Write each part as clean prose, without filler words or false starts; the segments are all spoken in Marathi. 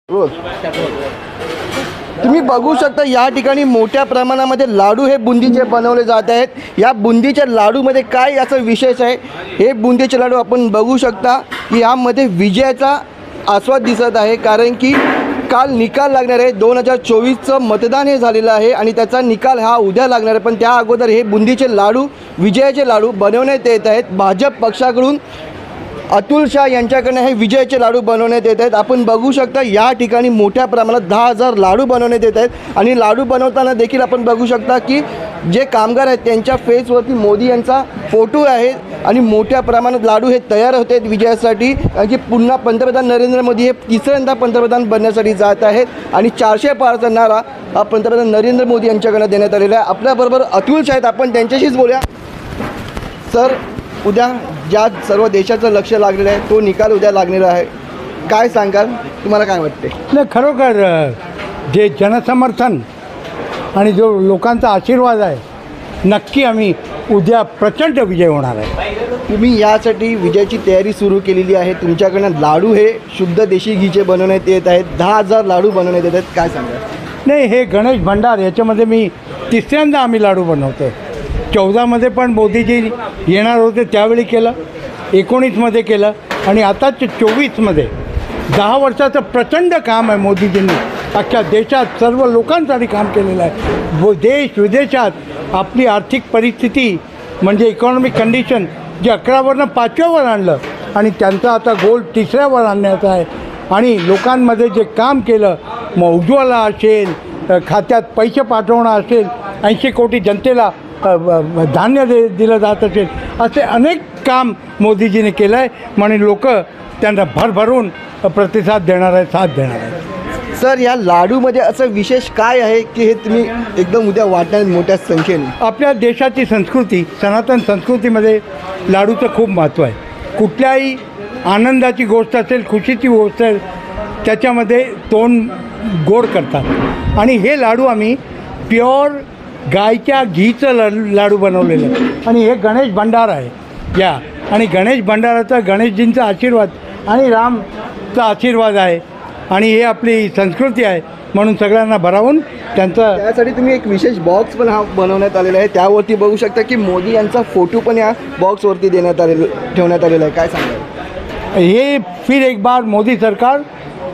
रोज तुम्ही बघू शकता या ठिकाणी मोठ्या प्रमाणामध्ये लाडू हे बुंदीचे बनवले जात आहेत। या बुंदीच्या लाडूमध्ये काय याचं विशेष आहे, हे बुंदीचे लाडू आपण बघू शकता की यामध्ये विजयाचा आस्वाद दिसत आहे, कारण की काल निकाल लागणार आहे। 2024चं मतदान हे झालेलं आहे आणि त्याचा निकाल हा उद्या लागणार आहे। पण त्या अगोदर हे बुंदीचे लाडू, विजयाचे लाडू बनवण्यात येत आहेत। भाजप पक्षाकडून अतुल शाह यांच्याकडनं हे विजयाचे लाडू बनवण्यात येत आहेत। आपण बघू शकता या ठिकाणी मोठ्या प्रमाणात 10,000 लाडू बनवण्यात येत आहेत आणि लाडू बनवताना देखील आपण बघू शकता की जे कामगार आहेत त्यांच्या फेसवरती मोदी यांचा फोटो आहे आणि मोठ्या प्रमाणात लाडू हे तयार होत आहेत विजयासाठी, कारण की पुन्हा पंतप्रधान नरेंद्र मोदी हे तिसऱ्यांदा पंतप्रधान बनण्यासाठी जात आहेत आणि 400 पारचा नारा हा पंतप्रधान नरेंद्र मोदी यांच्याकडनं देण्यात आलेला आहे। आपल्याबरोबर अतुल शाह आहेत, आपण त्यांच्याशीच बोलूया। सर, उद्या ज्या सर्व देशाचं लक्ष लागलेलं आहे तो निकाल उद्या लागलेला आहे, काय सांगाल, तुम्हाला काय वाटते? नाही, खरोखर जे जनसमर्थन आणि जो लोकांचा आशीर्वाद आहे, नक्की आम्ही उद्या प्रचंड विजय होणार आहे। तुम्ही यासाठी विजयाची तयारी सुरू केलेली आहे। तुमच्याकडनं लाडू हे शुद्ध देशी घीचे बनवण्यात येत आहेत, 10,000 लाडू बनवण्यात येत आहेत, काय सांगाल? नाही, हे गणेश भंडार याच्यामध्ये मी तिसऱ्यांदा आम्ही लाडू बनवतो आहे। 14मध्ये पण मोदीजी येणार होते त्यावेळी केलं, 19मध्ये केलं आणि आता 24मध्ये 10 वर्षाचं प्रचंड काम आहे मोदीजींनी। अख्ख्या देशात सर्व लोकांसाठी काम केलेलं आहे। देश विदेशात आपली आर्थिक परिस्थिती म्हणजे इकॉनॉमिक कंडिशन जे 11वरनं 5व्यावर आणलं आणि त्यांचं आता गोल 3ऱ्यावर आणण्याचं आहे। आणि लोकांमध्ये जे काम केलं, मग उज्ज्वला असेल, खात्यात पैसे पाठवणं असेल, 80 कोटी जनतेला धान्य दिलं जात असेल, असे अनेक काम मोदीजीने केलं आहे म्हणून लोक त्यांना भरभरून प्रतिसाद देणार आहे, साथ देणार आहे। सर, या लाडूमध्ये असं विशेष काय आहे की हे तुम्ही एकदम उद्या वाटणार मोठ्या संख्येने? आपल्या देशाची संस्कृती, सनातन संस्कृतीमध्ये लाडूचं खूप महत्त्व आहे। कुठल्याही आनंदाची गोष्ट असेल, खुशीची गोष्ट असेल, त्याच्यामध्ये तोंड गोड करतात आणि हे लाडू आम्ही प्युअर गायच्या घीचं लाडू बनवलेलं आहे आणि हे गणेश भंडार आहे या, आणि गणेश भंडाराचा गणेशजींचा आशीर्वाद आणि रामचा आशीर्वाद आहे आणि हे आपली संस्कृती आहे म्हणून सगळ्यांना भरावून त्यांचं, त्यासाठी तुम्ही एक विशेष बॉक्स पण हा बनवण्यात आलेला आहे। त्यावरती बघू शकता की मोदी यांचा फोटो पण या बॉक्सवरती ठेवण्यात आलेला आहे, काय सांगाल? हे फिर एक बार मोदी सरकार,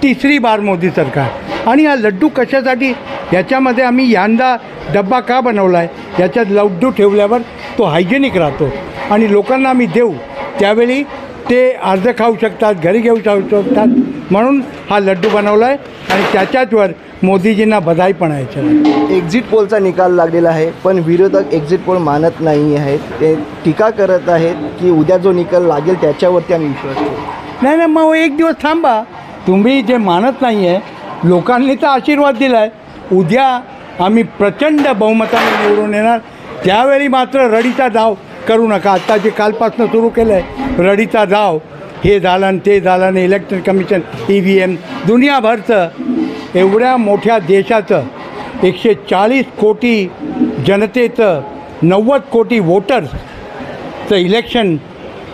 तिसरी बार मोदी सरकार। आणि हा लड्डू कशासाठी, याच्यामध्ये आम्ही यंदा डब्बा का बनवला आहे, याच्यात लड्डू ठेवल्यावर तो हायजेनिक राहतो आणि लोकांना आम्ही देऊ त्यावेळी ते अर्ध खाऊ शकतात, घरी घेऊ शकतात, म्हणून हा लड्डू बनवला आहे आणि त्याच्याचवर मोदीजींना बधाई पण आहे। एक्झिट पोलचा निकाल लागलेला आहे, पण विरोधक एक्झिट पोल मानत नाही आहेत, ते टीका करत आहेत की उद्या जो निकाल लागेल त्याच्यावरती आम्ही विश्वास ठेवू। नाही, मग एक दिवस थांबा, तुम्ही जे मानत नाही आहे, लोकांनी तर आशीर्वाद दिला आहे, उद्या आम्ही प्रचंड बहुमताने निवडून येणार, त्यावेळी मात्र रडीचा डाव करू नका। आता जे कालपासून सुरू केलं आहे रडीचा डाव, हे झालं आणि ते झालं आणि इलेक्ट्रॉनिक कमिशन, EVM, दुनियाभरचं, एवढ्या मोठ्या देशाचं 140 कोटी जनतेचं, 90 कोटी वोटर्सचं इलेक्शन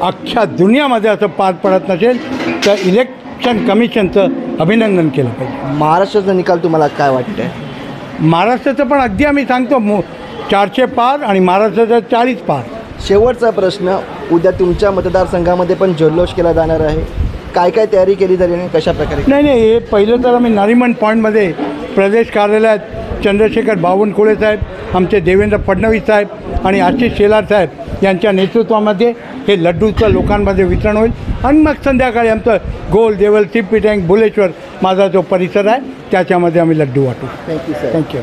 अख्ख्या दुनियामध्ये असं पार पडत नसेल तर इलेक्शन कमिशनचं अभिनंदन केलं पाहिजे। महाराष्ट्राचा निकाल तुम्हाला काय वाटतं आहे? महाराष्ट्राचं पण अगदी आम्ही सांगतो 400 पार आणि महाराष्ट्राचं 40 पार। शेवटचा प्रश्न, उद्या तुमच्या मतदारसंघामध्ये पण जल्लोष केला जाणार आहे, काय काय तयारी केली झाली आणि कशा प्रकारे? नाही, हे पहिलं तर आम्ही नारिमन पॉईंटमध्ये प्रदेश कार्यालयात चंद्रशेखर बावनकुळे साहेब, आमचे देवेंद्र फडणवीस साहेब आणि आशिष शेलार साहेब यांच्या नेतृत्वामध्ये हे लड्डूचं लोकांमध्ये वितरण होईल आणि मग संध्याकाळी आमचं गोल, देवल, सिप्पी टँक, भुलेश्वर माझा जो परिसर आहे त्याच्यामध्ये आम्ही लड्डू वाटू। Thank you sir. थँक्यू।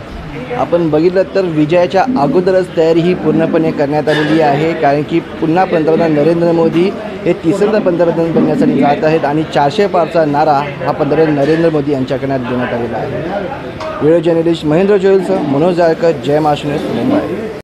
आपण बघितलं तर विजयाच्या अगोदरच तयारी ही पूर्णपणे करण्यात आलेली आहे, कारण की पुन्हा पंतप्रधान नरेंद्र मोदी हे तिसऱ्यांदा पंतप्रधान बनण्यासाठी जात आहेत आणि 400 पारचा नारा हा पंतप्रधान नरेंद्र मोदी यांच्याकडे देण्यात आलेला आहे। व्हिडिओ जर्नलिस्ट महेंद्र जोयलसह मनोज जाळकर, जय महाराष्ट्र न्यूज, मुंबई।